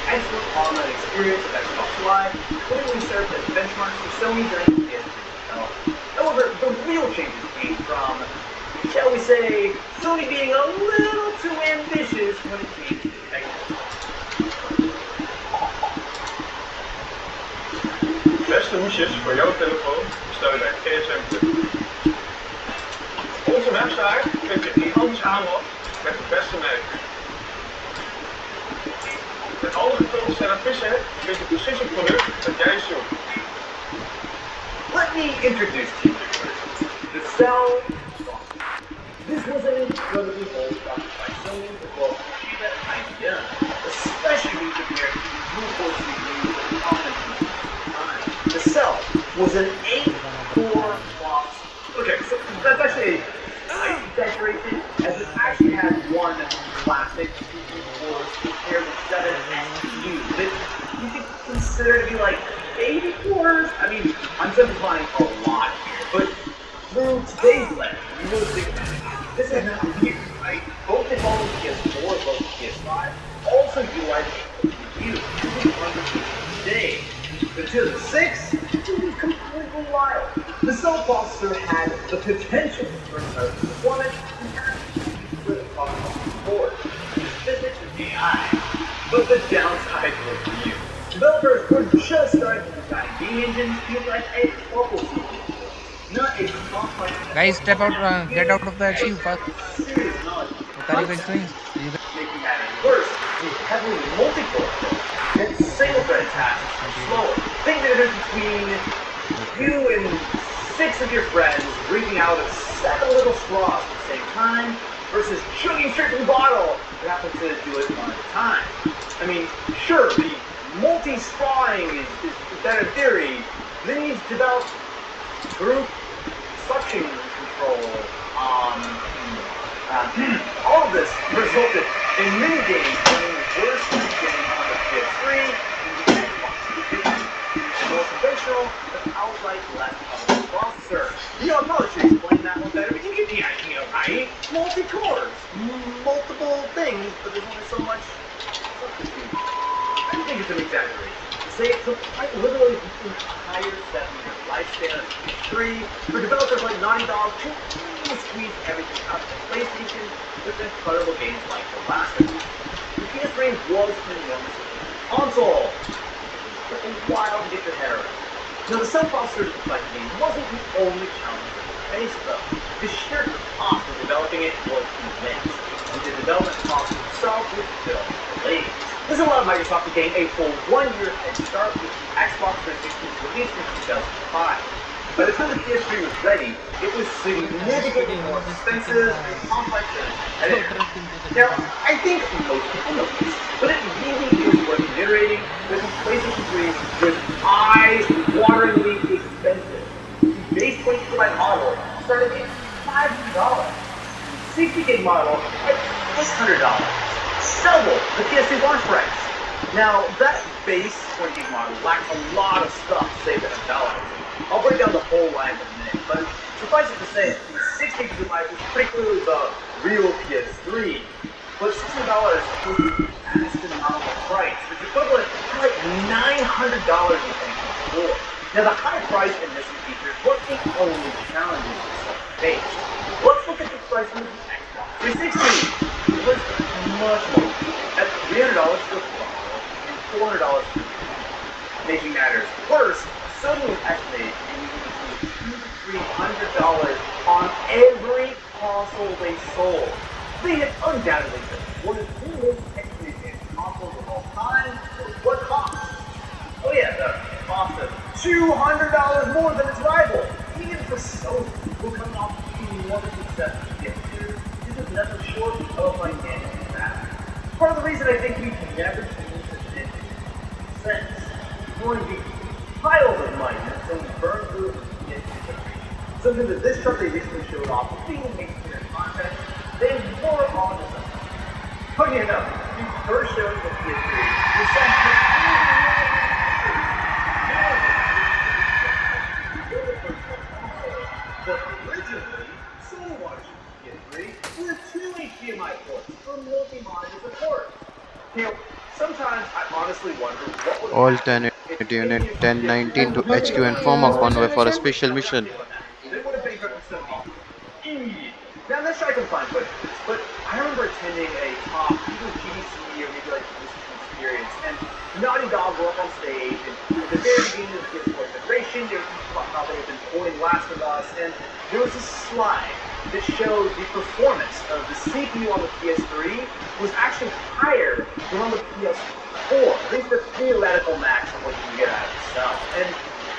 excellent online experience of Xbox Live, clearly served as benchmarks for Sony during the PS3 development. However, the real changes came from, shall we say, Sony being a little too ambitious when it came to technical. Beste hoesjes voor jouw telefoon bestel je bij GSM. Op onze website vind je gigantisch aanbod met de beste merken. Met alle getoonde servissen vind je precies het product dat jij zoekt. Let me introduce to you the Cell. This was an incredibly bold project by Sony to both achieve that idea, especially compared to the Google CPU that we often use at the time. The Cell was an 8-core box. Okay, so that's actually an exaggeration, as it actually had one classic CPU core compared with 7 SPUs. But you could consider to be like baby cores. I mean, I'm simplifying a lot here, but through today's lens, you really think about it. This is not weird, right? Both the phones PS4 as well as PS5 also utilize the CPU today. The 2006 was completely wild. The Cell processor had the potential for better performance and had the board. Physics and AI. But the downside was new. Developers were just starting to design game engines to like a local CPU. Not a complex. Guys, step out, get out of the XU first. Serious knowledge. What are you guys doing? Making matters worse, the heavily multi-core and single-threaded tasks are slower. Think the difference between you and 6 of your friends drinking out of 7 little straws at the same time versus chugging straight from the bottle. You happen to do it one at a time. I mean, sure, the multi-strawing is better theory. Then you develop group suction control. All of this resulted in many games being worse than getting on the PS3 and the Xbox 360. The more conventional, but outright less powerful processor. You know, I probably should explain that one better, but you get the idea, right? Multi-cores, multiple things, but there's only so much substitute. I don't think it's an exaggeration to say it took quite literally the entire 7-year lifespan of the PS3 for developers like Naughty Dog to really squeeze everything out of the PlayStation with incredible games like The Last of Us. The PS3 was an enormous console. It was wild to get your head around. Now, the Cell processor complexity wasn't the only challenge that we faced, though. The sheer cost of developing it was immense, and the development process itself was filled with delays. This allowed Microsoft to gain a full 1-year head start with the Xbox 360's release in 2005. By the time the PS3 was ready, it was significantly more expensive and complex than it had. Now, I think most people know this, but it really is worth reiterating that the PlayStation 3 was eye-wateringly expensive. The base 20GB model started at $500, 60GB model at $600. Double the PS2 launch price. Now, that base 20GB model lacked a lot of stuff to save it $1. I'll break down the whole line in a minute, but suffice it to say, the 60GB was pretty clearly the real PS3, but $60 was the astronomical price, which is equivalent to like $900 in 2024. Now, the high price and missing features weren't the only challenges this faced. Let's look at the price of the Xbox 360. It was much more at $300 for the model and $400 for the making matters worse, Sony was estimated to be using between $200 to $300 on every console they sold. They had undoubtedly been one of the most technically advanced consoles of all time. What cost? Oh yeah, the cost of $200 more than its rival. Even for Sony, who coming off enormous success with the PS2, this was nothing short of financial disaster. Part of the reason I think we can never change the business sense is going to be piles of money that Sony burned through the PS2 generation. Something that this truck they recently showed off was being made clear content. They were on to something. Funny enough, the first show of the PS3 was sent to but originally, Sony wanted PS3 with 2 HDMI ports for multi-monitor support. Now, Sometimes I honestly wonder what would All happen 10 if Unit any of the PS3 1019 to releases HQ and were form a to convoy for a fail. special Now, mission. they would have bankrupted some immediately. Now, let's try to find footage of this, but I remember attending a talk, I think it was GDC or maybe like this experience, and Naughty Dog were up on stage, and at the very beginning of the PS4 integration, they were talking about how they had been porting Last of Us, and there was a slide that showed the performance of the CPU on the PS3 was actually higher than on the PS4. At least the theoretical max of what you can get out of itself. And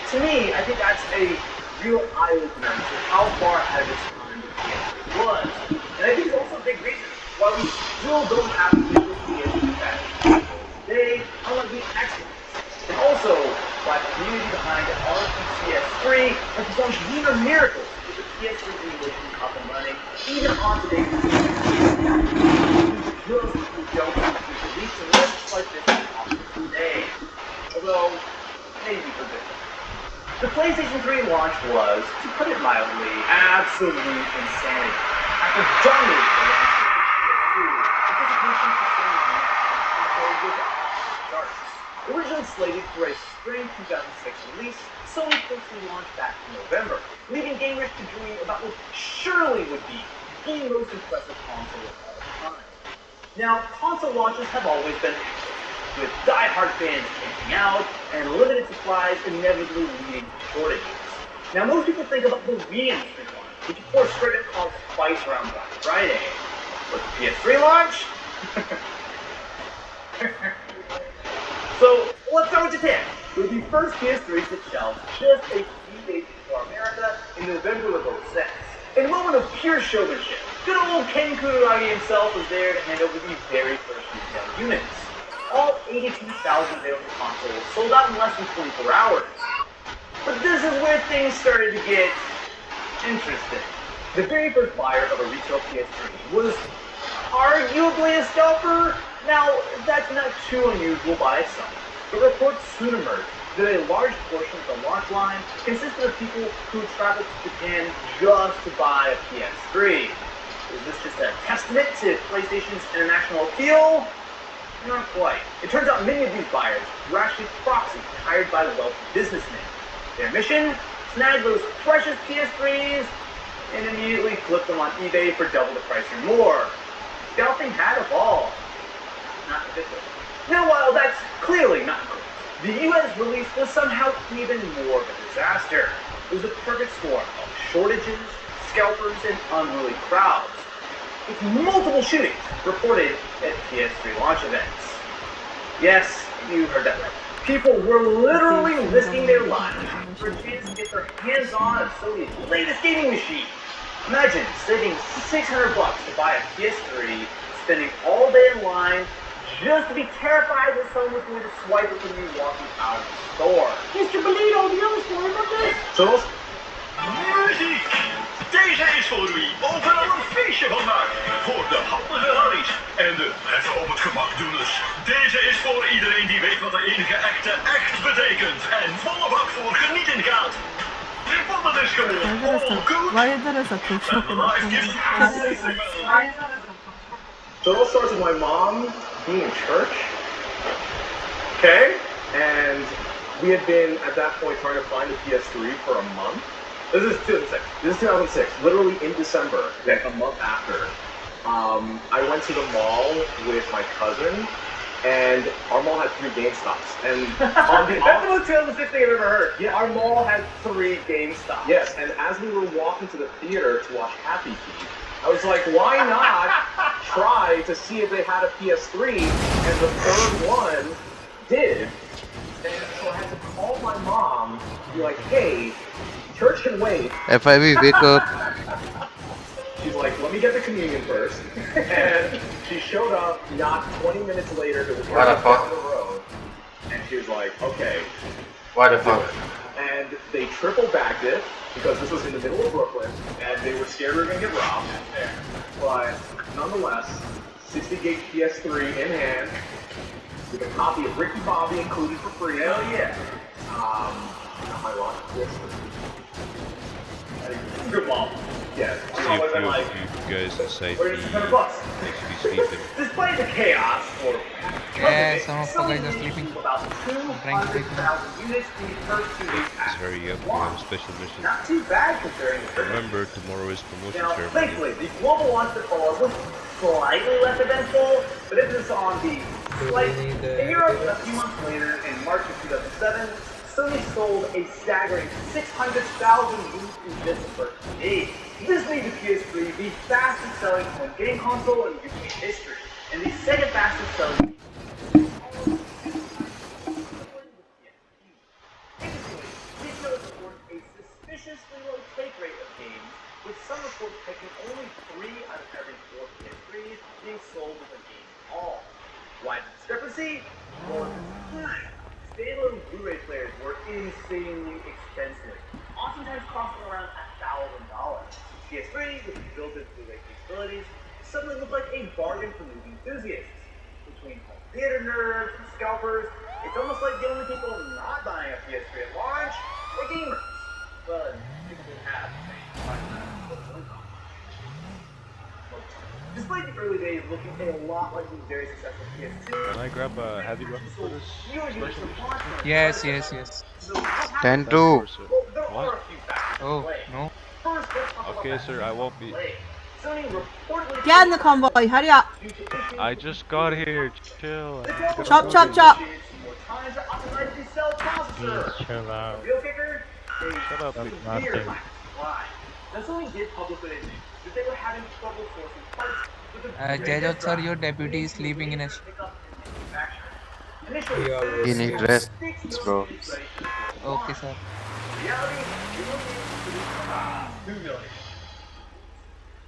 to me, I think that's a real eye-opener to how far ahead of its time the PS3 was. And I think it's also a big reason why we still don't have digital PS3 batteries today, unlike the Xbox. And also, why the community behind RPCS3 has performed near miracles with the PS3 emulation up and running, even on today's just we don't release and lists like this today. Although, maybe for good. The PlayStation 3 launch was, to put it mildly, absolute insanity. After dominating the landscape of PS2, anticipation for Sony's new console was off the charts. Originally slated for a spring 2006 release, Sony officially launched back in November, leaving gamers to dream about what surely would be the most impressive console of all time. Now, console launches have always been hectic, with die-hard fans camping out and limited supplies inevitably leading to shortages. Now, most people think about the Wii industry launch, which of course straight up caused fights around Black Friday. But the PS3 launch? So, let's start with Japan. It was the first PS3 to shelf just a few days before America in November of 2006. In a moment of pure showmanship, good old Ken Kutaragi himself was there to hand over the very first retail units. All 82,000 available consoles sold out in less than 24 hours. But this is where things started to get interesting. The very first buyer of a retail PS3 was arguably a scalper. Now, that's not too unusual by itself, but reports soon emerged that a large portion of the launch line consisted of people who traveled to Japan just to buy a PS3. Is this just a testament to PlayStation's international appeal? Not quite. It turns out many of these buyers were actually proxies hired by wealthy businessmen. Their mission? Snag those precious PS3s and immediately flip them on eBay for double the price or more. Scalping had evolved. Not a good way. Now, while that's clearly not good, the US release was somehow even more of a disaster. It was a perfect storm of shortages, scalpers, and unruly crowds, with multiple shootings reported at PS3 launch events. Yes, you heard that right. People were literally risking their lives for a chance to get their hands on a Sony's latest gaming machine. Imagine saving $600 to buy a PS3, spending all day in line, just to be terrified that someone was going to swipe it when you walking out of the store. Mr. Bolito, the other story about this? Zoals? Muziek! Deze is voor wie overal een feestje van maakt. Voor de handige Harry's en de even op het gemak doeners. Deze is voor iedereen die weet wat de enige echte echt betekent. En volle bak voor genieten gaat. Want het is gewoon all good. Life gives So it all starts with my mom being in church. Okay? And we had been, at that point, trying to find a PS3 for a month. This is 2006. This is 2006. Literally in December, like a month after, I went to the mall with my cousin, and our mall had 3 GameStops. And That's the most 2006 thing I've ever heard. Yeah, our mall had 3 GameStops. Yes, and as we were walking to the theater to watch Happy Feet, I was like, why not try to see if they had a PS3? And the third one did. And so I had to call my mom and be like, hey, church can wait. FIB, wake up. She's like, let me get the communion first. And she showed up not 20 minutes later. It was What the right fuck? down the road. And she was like, okay. What the fuck? And they triple bagged it because this was in the middle of Brooklyn and they were scared we were going to get robbed. But nonetheless, 60 gig PS3 in hand with a copy of Ricky Bobby included for free. Hell yeah. Not my launch PS3. Good mall. Yeah. I would have been like, You guys inside where's the $600? next to be sleeping. Despite the chaos, or Yeah, it, some of the Sony guys are managed to sleeping. keep about I'm trying to take one. 200,000 units in the first 2 days Let's after hurry up. its We have a launch. special mission. Not too bad considering the Remember, circumstances. tomorrow is promotion Now, ceremony. thankfully, the global launch that followed was slightly less eventful, but it was on the slight. In Europe, a few months later, in March of 2007, Sony sold a staggering 600,000 units in just the first 2 days. This made the PS3 the fastest selling home game console in UK history, and the second fastest selling. Retailers report a suspiciously low take rate of games, with some reports picking only 3 out of every 4 PS3s being sold with a game at all. Why the discrepancy? Well, at the time, standalone Blu-ray players were insanely expensive, oftentimes costing around $1,000. PS3, with built-in Blu-ray capabilities, suddenly looked like a bargain for movie enthusiasts. Between home theater nerds and scalpers, it's almost like the only people not buying a PS3 at launch were gamers. Well, people who have despite the early days looking a lot like the very successful PS2, Can I grab a heavy weapon for this special mission? Yes, yes, yes. so what happened? 10 Of 2. course, sir. Well, there are What? a few factors at Oh, play. no. First, let's talk about Okay, that sir, I won't be. delay. Sony reportedly Get in the convoy, hurry up. due to issues I with just the got Blu-ray here. processor. Chill. The I'm global gonna Chop, move chop, you. chop. needed some more time to optimize the cell processor. Please chill out. The real kicker? They Shut up, severe big lack nothing. of supply. Now, Sony did publicly admit that they were having trouble sourcing parts with the Blu-ray Jajot disc sir, drive, your deputy leading is to sleeping in a. major hiccups in manufacturing. Initially, He Sony need had rest, 6 bro. million units ready for the global Okay, launch. sir. In reality, we only produced about 2 million.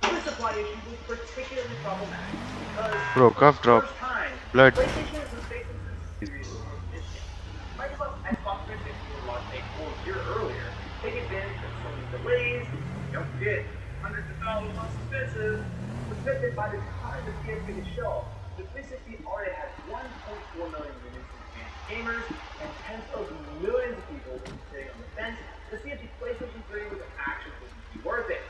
This supply issue was particularly problematic because Bro, for cough the drop. first time, Blood. PlayStation was facing some serious competition. Microsoft's Xbox 360 was launched a full year earlier, taking advantage of Sony's delays. Don't forget, hundreds of thousands less expensive. Which meant that by the time the PS3 hit shelf, the 360 already had 1.4 million units in advanced gamers and tens of millions of people sitting on the fence to see if the PlayStation 3 was actually going to be worth it.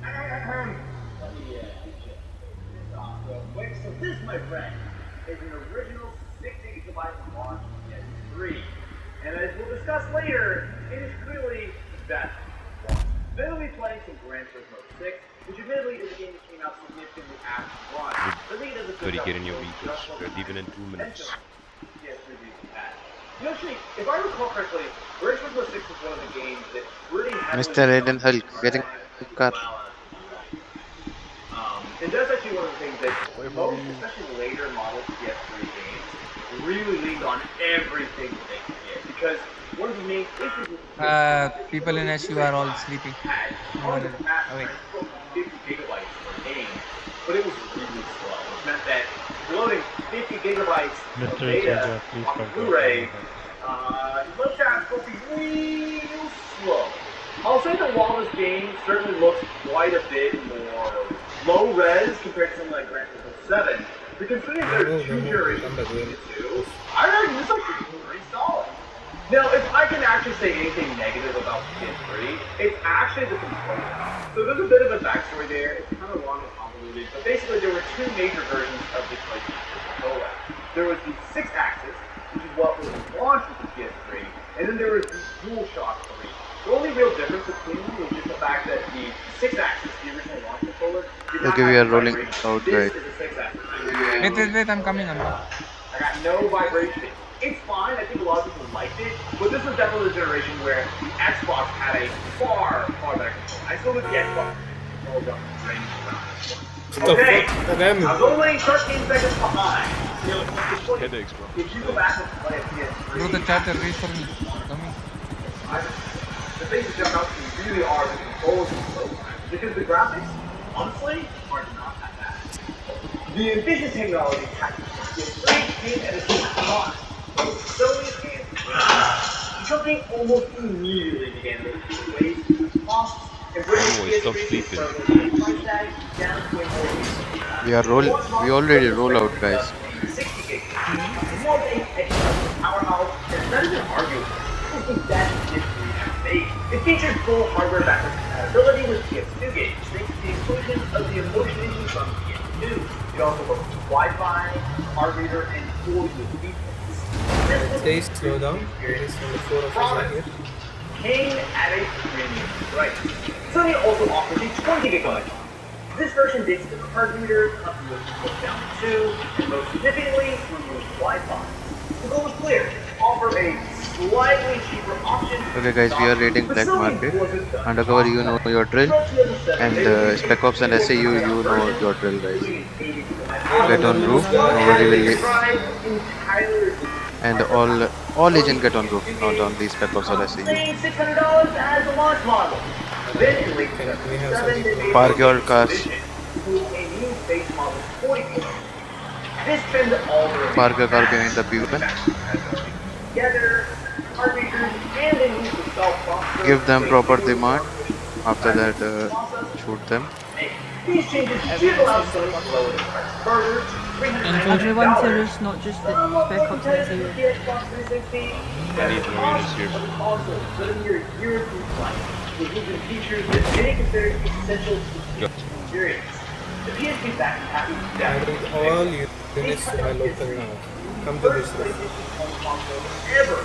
Let me get this off real quick. So this, my friend, is an original 60 GB launch PS3. And as we'll discuss later, it is clearly the best launch. Then we'll be playing some Gran Turismo 6, which admittedly is a game that came out significantly after launch. But I think it does a good Gotta job get in of your showing vehicles. just what They're the leaving in 2 minutes. potential PS3 games had. You know, actually, if I recall correctly, Gran Turismo 6 is one of the games that really heavily Mr. Aiden Hulk getting car. and that's actually one of the things that Wait, most, buddy. especially later model PS3 games, really leaned on everything that they could get. Because one of the main issues with the PS3 People in SU are all sleeping. had No one is tons of massive awake. 50 gigabytes per game, but it was really slow, which meant that loading 50 gigabytes of Mr. data Jaja, please on don't go Blu-ray, there. load times will be real slow. I'll say that while this game certainly looks quite a bit more low res compared to something like Gran Turismo 7, but considering there's 2 generations between the two, I reckon this looks pretty solid. Now, if I can actually say anything negative about PS3, it's actually the controller. So there's a bit of a backstory there. It's kind of long and convoluted, but basically there were 2 major versions of the PlayStation controller. There was the 6-axis, which is what was launched with the PS3, and then there was the DualShock 3. The only real difference between them was just the fact that the 6-axis, the original launch controller, did not Okay, we have are the rolling vibration. out, This guys. is a 6-axis. Wait, I'm coming. I got no vibration. It's fine. I think a lot of people liked it, but this was definitely the generation where the Xbox had a far better control. I still think the Xbox controls up range around this one. Okay, I was only 13 seconds behind. You know, it's funny. Headaches, bro. If you go back and play a PS3, Bro, the charger, wait for me. Coming. the things that jump out to you really are the controls and the load times. Because the graphics, honestly, are not that bad. The ambitious technology package for PS3 came at a steep cost. Sony's games, the company almost immediately began to ways to reduce costs and bring Oh, stop PS3 sleeping. price tag down to a more We already roll out, guys. 60 gigs. More than a extra powerhouse, and it's not even arguable. This is the best PS3 ever made. It features full hardware backwards compatibility with PS2 games thanks to the inclusion of the emotion engine from PS2. It also works with Wi-Fi, card reader, and 4 USB ports. This was Say slow down. It is only 4 of us are here. came at a premium price. Sony also offers a 20 gigabyte. This version digs the card reader, configuration goes down to 2, and most significantly, removes Wi-Fi. The goal is clear: offer a slightly cheaper option. Okay guys, we are raiding Black Market. Undercover, you know your drill. And Spec Ops and SAU, you know your drill guys. Get on roof, nobody will leave. And all agent get on roof, not only Spec Ops or SAU. $600 as a launch model. Then in late Okay, we have some 2007, Park your cars. a new base model 44. This trimmed all the Park your car behind the beacon. together, card readers, and a new self-processor. Give them proper demand. After that, shoot them. These changes should allow Sony to lower the price further to And for everyone to $399. lose, not just the Spec Ops and SAU. I need lawyers here. Features that many consider essential to the experience. The PSP back happy I need all units to my local now. Come to this room. ever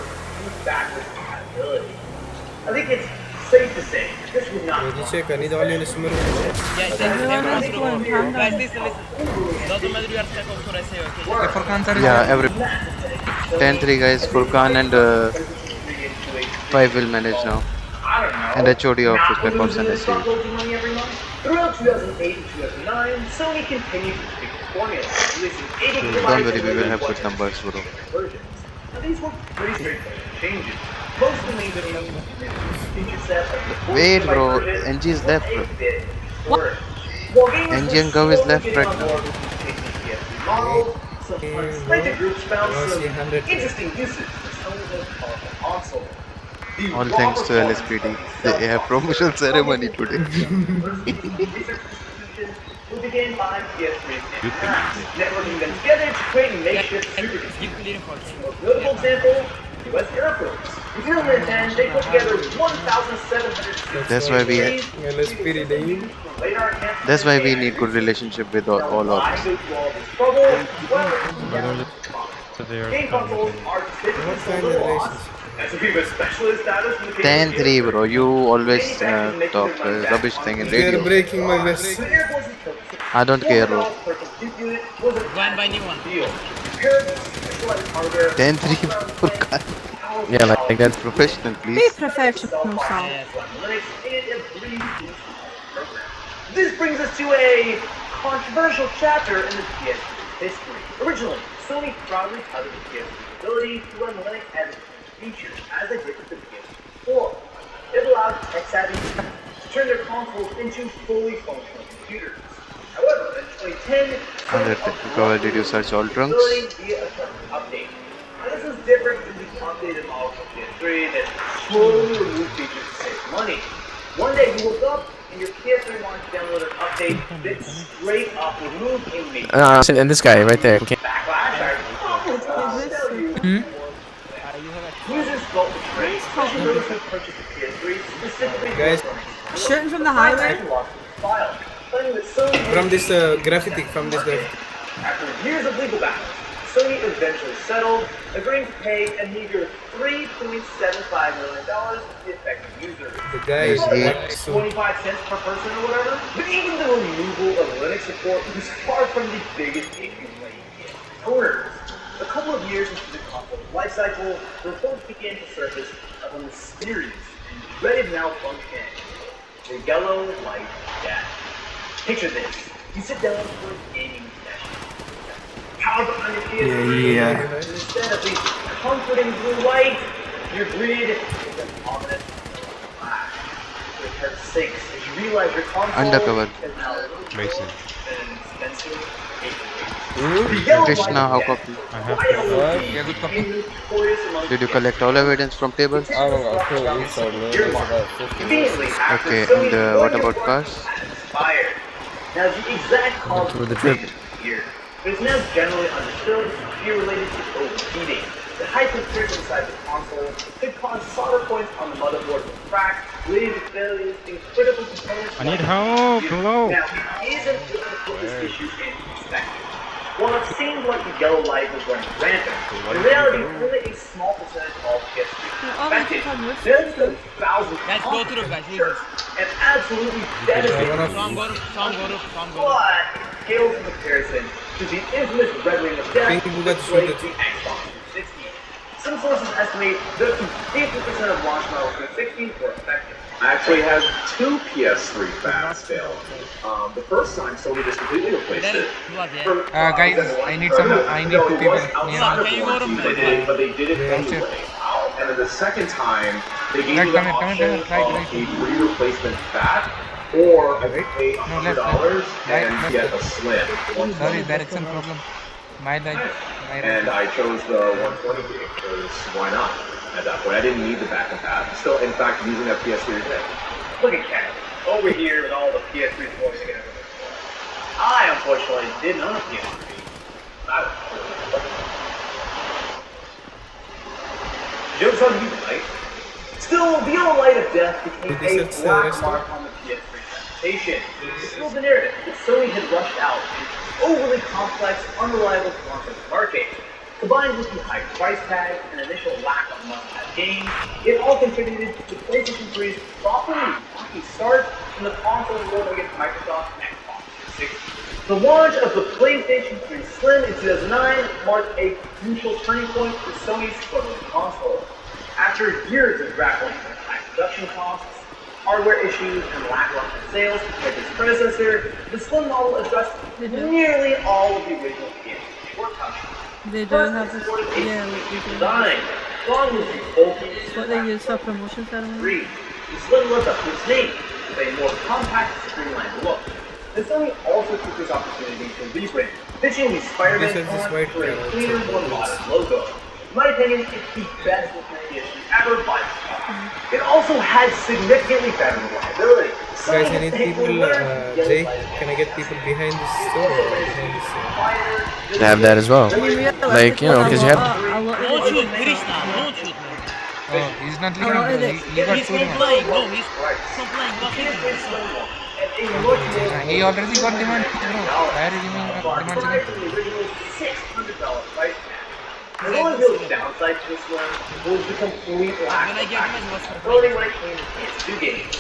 use backwards compatibility. I think it's safe to say this would not Did you check? I need all units to my room. Everyone has to go and calm down. Okay, Furkan sir is Yeah, every 10-3 guys, Furkan and 5 will manage now. And HOD of Spec Ops and SAU. Throughout 2008 and 2009, Sony continued to tweak the formula, releasing 80 Don't worry, we will have good numbers, bro. versions. Now, these were pretty straightforward changes. Mostly maintaining the feature set of the Wait, 4 bro. version NG is with left, bro. 8-bit storage. While gamers NG were and Gov is slowly left getting right on now. board with the chasing PS3 model, some unexpected groups found some interesting uses for Sony's powerful console. The All raw thanks to performance LSPD. of the They have promotion ceremony today. will begin by PS3 networking them together to create makeshift supercomputers. Most notable example, US airports. In 2010, they put together 1,700 That's why we LSPD day. radar enhancements. That's why we need good relationship with all of us. Game consoles are typically What sold kind at of a loss. relations? As a FIB specialist status in the case of 10-3 bro, you always manufacturers talk making their money rubbish back. thing in They are radio. breaking my vest. The Air Force's purpose I don't care, bro. per compute unit was an absolute deal. Paired with specialized hardware, 10-3 Furkan. Yeah, like that professional, Be please. professional, Sal. Linux and a breeze program. This brings us to a controversial chapter in the PS3 history. Originally, Sony proudly touted the PS3's ability to run Linux as a feature, as they did with the PS4. It allowed tech-savvy users to turn their consoles into fully functional computers. However, in 2010, Undercover, did you search all trunks? via a kernel update. Now, this is different from the updated model for PS3 that slowly removed features to save money. One day you woke up and your PS3 wanted to download an update that straight up removed a major And this guy right there. Okay. backlash. I tell you. Users felt betrayed, especially those who purchased the PS3 specifically for Guys. Sony. Shooting from the highway? From this graffiti, from this graffiti. After years of legal battles, Sony eventually settled, agreeing to pay a meager $3.75 million to the affected users. The guy is black suit. 25 cents per person or whatever. But even the removal of Linux support was far from the biggest issue with owners. A couple of years into the console's lifecycle, reports began to surface of a mysterious and dreaded malfunction, the yellow light death. Picture this: you sit down for a gaming session, power behind your PS3, and instead of the comforting blue light, your grid is an ominous flash. Your heart sinks as you realize your console Undercover. is now a little Mason. and expensive paperweight. Krishna, how copy? I have to. Yeah, good copy. Did you collect all evidence from tables? Conveniently, after Okay, Sony's and what Warrior about Force cars? expired. Now, the exact cause through of the the drip. here, but it's now generally understood to be related to overheating. The high temperature inside the console could cause solder points on the motherboard to crack, leading to failures in critical components. I need help. Hello. Now, it is important to put this issue in perspective. While it seemed like the yellow light was running rampant, in reality, only a small percentage of PS3 affected. Millions of thousands Let's go to the back, Jesus. and absolutely devastating. But it pales in comparison to the infamous Red Ring of Death People that got to shoot plagued it. the Xbox 360. Some sources estimate that up to 50% of launch model 360 were affected. I actually had 2 PS3 fabs fail. The first time Sony just completely replaced it. Guys, I need two it people was near outside me. of warranty, but they did it anyway. And then the second time, they gave me the option of a free replacement fat, or I could pay $100 and get a slim. Sorry, there is some problem. My leg. And I chose the 120 gig because why not? At that point, I didn't need the backup pad. Still, in fact, using that PS3 today. Look at Ken, over here with all the PS3 toys and everything. I, unfortunately, didn't own a PS3. Jokes on you, right? Still, the yellow light of death became a black mark on the PS3 presentation. It still the narrative that Sony had rushed out an overly complex, unreliable console market. Combined with the high price tag and initial lack of must-have games, it all contributed to PlayStation 3's properly rocky start in the console war against Microsoft and Xbox 360. The launch of the PlayStation 3 Slim in 2009 marked a crucial turning point for Sony's struggling console. After years of grappling with high production costs, hardware issues, and lackluster sales compared to its predecessor, the Slim model addressed nearly all of the original PS3 shortcomings. They don't have this, yeah, like they do. Design, along with the bulky, It's what they use for promotion ceremony. the Slim lived up to its name with a more compact, streamlined look. And Sony also took this opportunity to rebrand, pitching the Spider-Man This is font white for a color, cleaner, more modern logo. In my opinion, it's the best looking PS3 ever by far. It also had significantly better reliability. Guys, I need people, Jay, can I get people behind this store? Behind this store? To have that as well. Like, you know, because you have. Don't shoot, Krishna. Don't shoot me. Oh, he's not Oh, it legal. is. He got He's two not demands. playing. No, he's not playing. Not hitting. He already got demand, bro. Why are you giving demands again? $600 price tag. The only real downside to this one was the complete lack of flexibility when it came to PS2 games.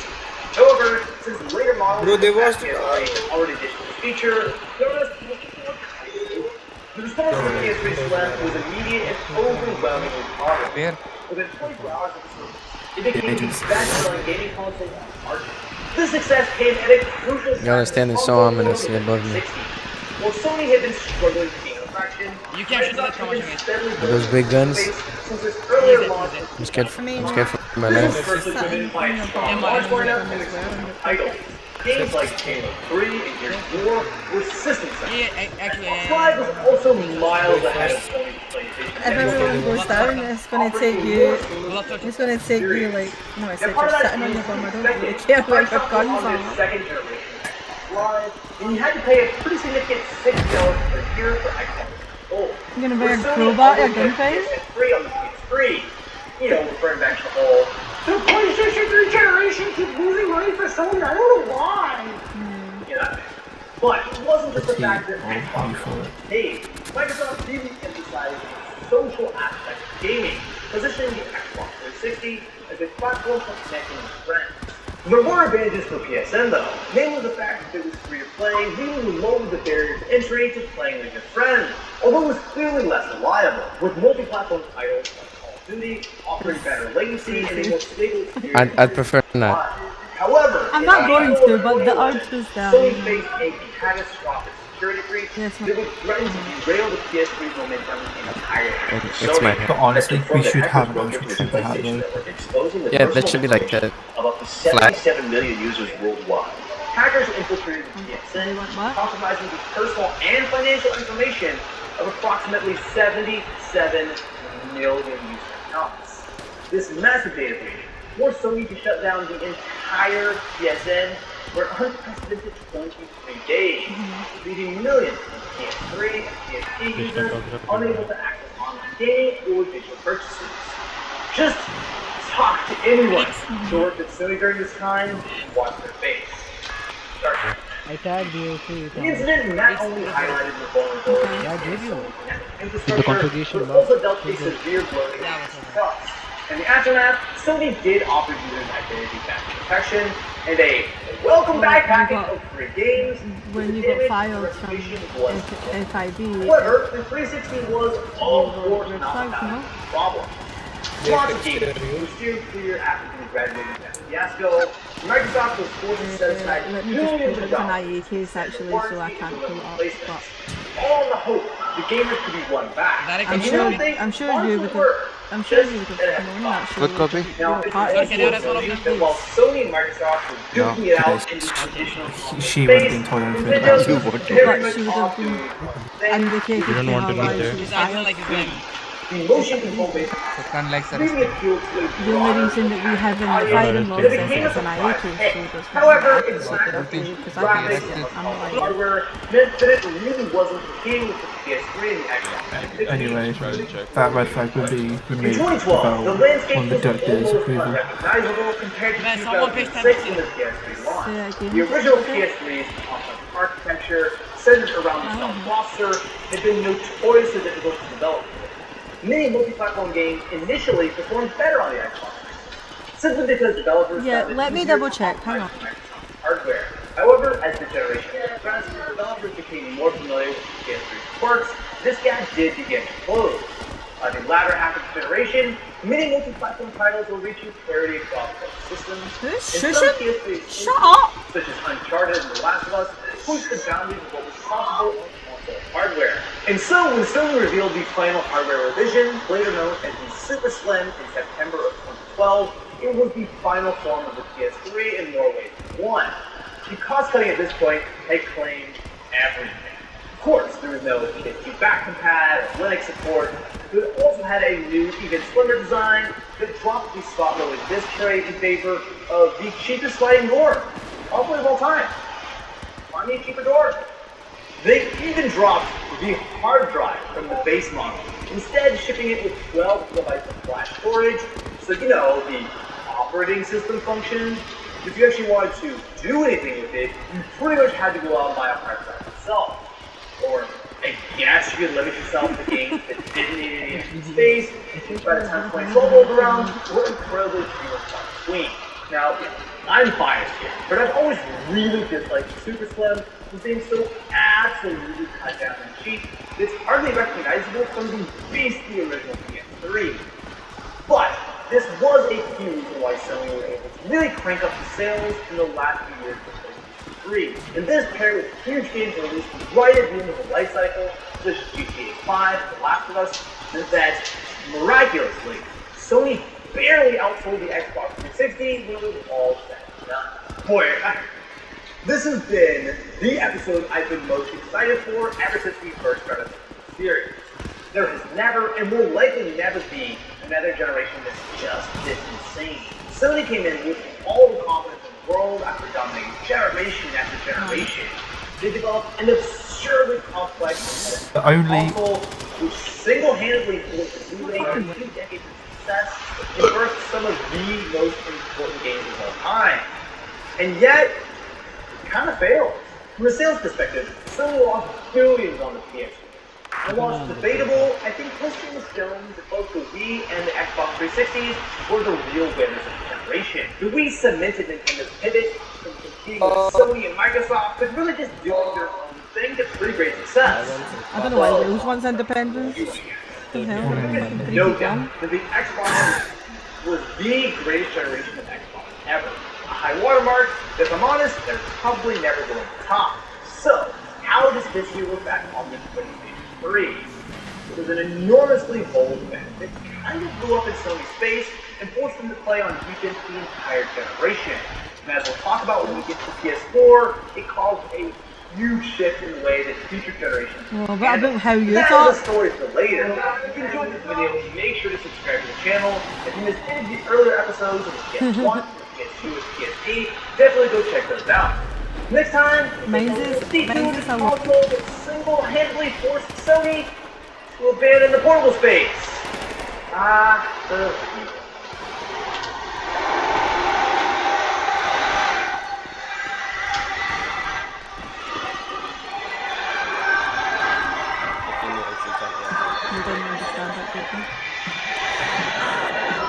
However, since later models Bro, they watched had already ditched this feature, there was the response from PS3 Slim was immediate and overwhelmingly positive. Where? Within 24 hours of its release, it became the best-selling gaming console on the market. This success came at a crucial time. You understand it's so ominous above me. While Sony had been struggling to gain traction, You can't shoot that so much again. Those big guns. since its earlier launch. I'm scared for my This was life. firstly driven by its strong launch lineup and exclusive titles. Games like Halo 3 and Gears 4 were system sellers. Pride was also miles ahead of Sony's PlayStation. If everyone goes down, it's gonna take you. It's gonna take you like. No, I said you're sitting on your bum. I don't really care where your guns are. Second generation Live, and you had to pay a pretty significant $60 per year for Xbox Gold. You're gonna bring a crowbar at gunfight? Free on the PS3. You know, referring back to the whole the PlayStation 3 generation keeps losing money for Sony. I don't know why. You know, but it wasn't just the fact that Xbox paid. Microsoft really emphasized the social aspect of gaming, positioning the Xbox 360 as a platform for connecting with friends. There were advantages for PSN though, namely the fact that it was free to play, really lowered the barrier to entry to playing with your friends, although it was clearly less reliable, with multi-platform titles like Call of Duty offering better latency and a more stable experience. I'd prefer not. However, I'm not going to, but the art is there. Sony faced a catastrophic security breach Yes, that would threaten to derail the PS3's momentum entirely. It's my But honestly, we should have an unrestricted hardware. Yeah, that should be like that. About the Flat. 77 million users worldwide. Hackers infiltrated the PSN, compromising the personal and financial information of approximately 77 million user accounts. This massive data breach forced Sony to shut down the entire PSN for an unprecedented 23 days, leaving millions of PS3 and PSP users unable to access online gaming or digital purchases. Just talk to anyone who worked at Sony during this time, watch their face. Start. I tagged you too. The incident not only highlighted the vulnerability Yeah, I gave you. of infrastructure, configuration but log. also dealt a severe blow to trust. In the aftermath, Sony did offer users identity theft protection and a welcome back package of free games. When you got filed from FIB, However, the 360 was all of course red not flags, without no? problem. Lots of games were steered clear after the graduating that fiasco. Microsoft was forced to set aside let me just pull billions up of an dollars IA case actually, so I can't pull it up. But all in the hope the gamers could be won back. I'm sure you would have known that. What copy? Now, it's part also of it. worth that while Sony and Microsoft were duking it out in the traditional She would have been told everything about You it. want very it. much She would have been indicated You don't to want her to why look there. she was It's acting fired. like his name. the motion control based really appealed to a The only reason that we have in the fighting law It says became it's a an IA surprise case, hit. so it does However, not its lack of because I graphics think and I'm a liar. hardware meant that it really wasn't competing with the PS3 and the Xbox. Anyway, that red flag would be In removed 2012, the without landscape one of the was directors' almost approval. unrecognizable compared to Man, someone pays 2006 10%. when the PS3 Say launched. that again. The original PS3's complex architecture, centered around the stealth processor, had been notoriously difficult to develop. Many multi-platform games initially performed better on the Xbox, simply because developers Yeah, found it let me easier double to check. Hang optimize on. Microsoft hardware. However, as the generation progressed, developers became more familiar with the PS3's quirks. This gap did begin to close. By the latter half of the generation, many multi-platform titles were reaching parity across both systems. Who's And some shushing? PS3 Shut up! such as Uncharted and The Last of Us, pushed the boundaries of what was possible on console hardware. And so, when Sony revealed the final hardware revision, later known as the Super Slim in September of 2012, it was the final form of the PS3 in more ways than one. The cost-cutting at this point had claimed everything. Of course, there was no PS2 back compat or Linux support, but it also had a new, even slimmer design that dropped the slot-loaded disc tray in favor of the cheapest sliding door, probably of all time. Find me a cheaper door. They even dropped the hard drive from the base model, instead shipping it with 12 kilobytes of flash storage, so you know, the operating system function. If you actually wanted to do anything with it, you pretty much had to go out and buy a hard drive yourself. Or, I guess you could limit yourself to games that didn't need any extra space, which by the time 2012 rolled around, were incredibly few and far between. Now, I'm biased here, but I've always really disliked the Super Slim for being so absolutely cut down and cheap. It's hardly recognizable from the beastly original PS3. But this was a key reason why Sony was able to really crank up the sales in the last few years of PlayStation 3. And this paired with huge games released right at the end of the life cycle, such as GTA 5, The Last of Us, meant that, miraculously, Sony barely outsold the Xbox 360 when it was all said and done. Boy, this has been the episode I've been most excited for ever since we first started the series. There has never, and will likely never be, another generation that's just this insane. Sony came in with all the confidence in the world after dominating generation after generation. They developed an absurdly complex console which single-handedly forced the Blu-ray and 2 decades of success and birthed some of the most important games of all time. And yet, it kind of failed. From a sales perspective, Sony lost billions on the PS3. And while it's debatable, I think history has shown that both the Wii and the Xbox 360s were the real winners of the generation. The Wii cemented Nintendo's pivot from competing with Sony and Microsoft, but really just doing their own thing to pretty great success. I don't know why Wales wants independence. The hell? No doubt that the Xbox was the greatest generation of Xbox ever. A high watermark that, if I'm honest, they're probably never going to top. So, how does history look back on the PlayStation 3? It was an enormously bold event that kind of blew up in Sony's face and forced them to play on defense the entire generation. And as we'll talk about when we get to PS4, it caused a huge shift in the way that future generations. Well, but about how you That's thought. the story for later. If you enjoyed this video, make sure to subscribe to the channel. If you missed any of the earlier episodes of the PS1, the PS2, and the PS8, definitely go check those out. Next time, Mine's is a console that single-handedly forced Sony to abandon the portable space.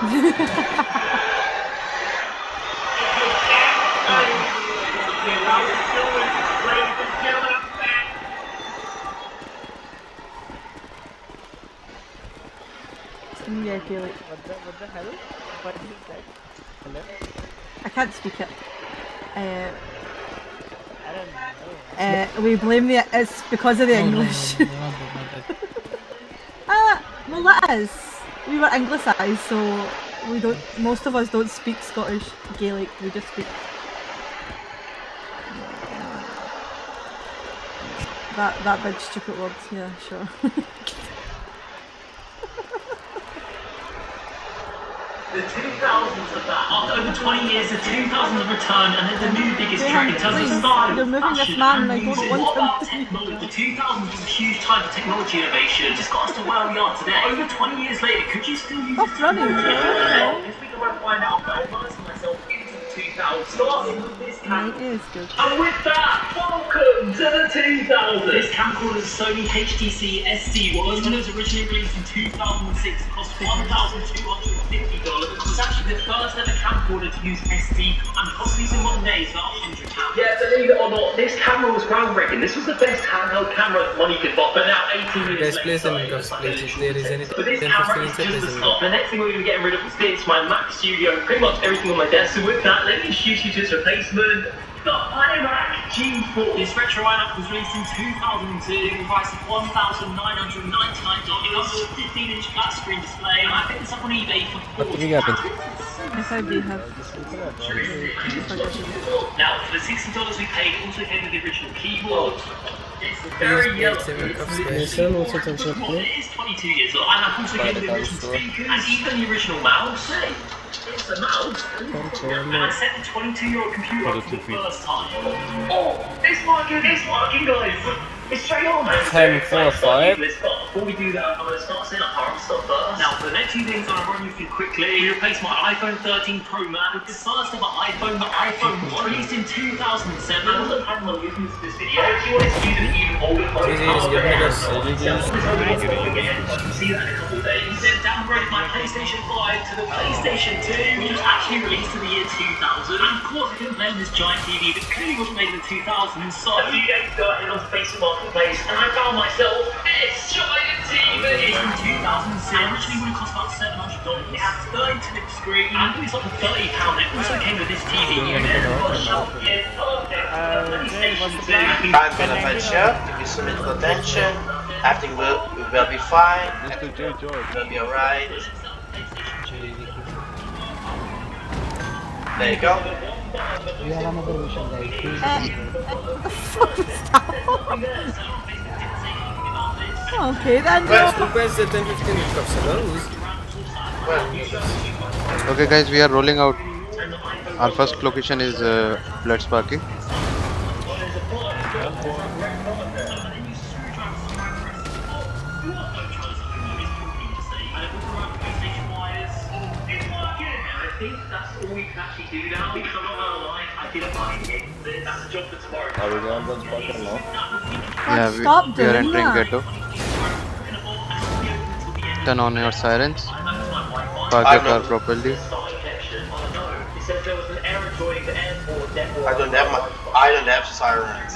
Yeah, Gaelic. What the hell? What is that? Hello? I can't speak it. I don't know. We blame it's because of the English. Well that is. We were anglicised, so most of us don't speak Scottish Gaelic, we just speak that big stupid word, yeah, sure. The 2000s of that. After over 20 years, the 2000s have returned and they're the new biggest trend in terms of style, you're moving this fashion, man and and I music. don't What want about technology? The 2000s was a huge time for technology innovation. It just got us to where we are today. Over 20 years later, could you still use this technology? This week I want to find out by immersing myself into the 2000s. Starting with this camcorder. And with that, welcome to the 2000s. This camcorder is a Sony HTC SD1. When it was originally released in 2006, it cost $1,250. It was actually the first ever camcorder to use SD, and cost these in modern days about £100. Yeah, believe it or not, this camera was groundbreaking. This was the best handheld camera money could buy. But now, 18 years Guys, place them in cuffs, please. If there is anything, but this 10, camera 15 is inches, just the place them start. The next thing we're going to be getting rid of is this, my Mac Studio, pretty much everything on my desk. So with that, let me introduce you to its replacement, the iMac G4. This retro iMac was released in 2002, priced at $1,999. It comes with a 15-inch flat screen display, and I picked this up on eBay for FIB have. Now, for the $60 we paid, it also came with the original keyboard. It's very yellow. It is 22 years old. iMac also came with the original speakers and even the original mouse. It's a mouse. And I set the 22-year-old computer up for the first time. Oh, it's working, guys. It's straight on. 10, 4, 5. Before we do that, I'm going to start setting up our stuff first. Now, for the next few things, I'm going to run you through quickly. We replaced my iPhone 13 Pro Max with the first ever iPhone, the iPhone 1, released in 2007. I wasn't planning on using this video. If you want to use an even older phone, see that in a couple of days. Then downgraded my PlayStation 5 to the PlayStation 2, which was actually released in the year 2000. And of course, I couldn't play on this giant TV that clearly wasn't made in the 2000s. So a few days ago, I headed on Facebook Marketplace, and I found myself this giant TV. It's from 2006. Originally would have cost about $700. It has 32-inch screen, and it was like £30. It also came with this TV unit. I'm gonna fetch you, give you some little attention. Everything will be fine. Everything will be alright. There you go. We have another mission, Okay then. Where's the 10-15 cups of those? Okay guys, we are rolling out. Our first location is Blood Sparky. I think that's all we can actually do now. Because I'm not gonna lie, I didn't mind it. That's a job for tomorrow. Are we going to Sparky now? Yeah, we are entering Ghetto. Turn on your sirens. Park your car properly. I don't have sirens.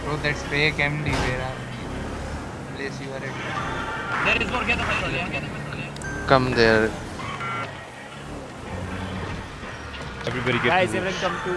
Bro, that's fake MD where place you are at. There is more Ghetto patrol, yeah? Come there. Everybody get Guys, to everyone come to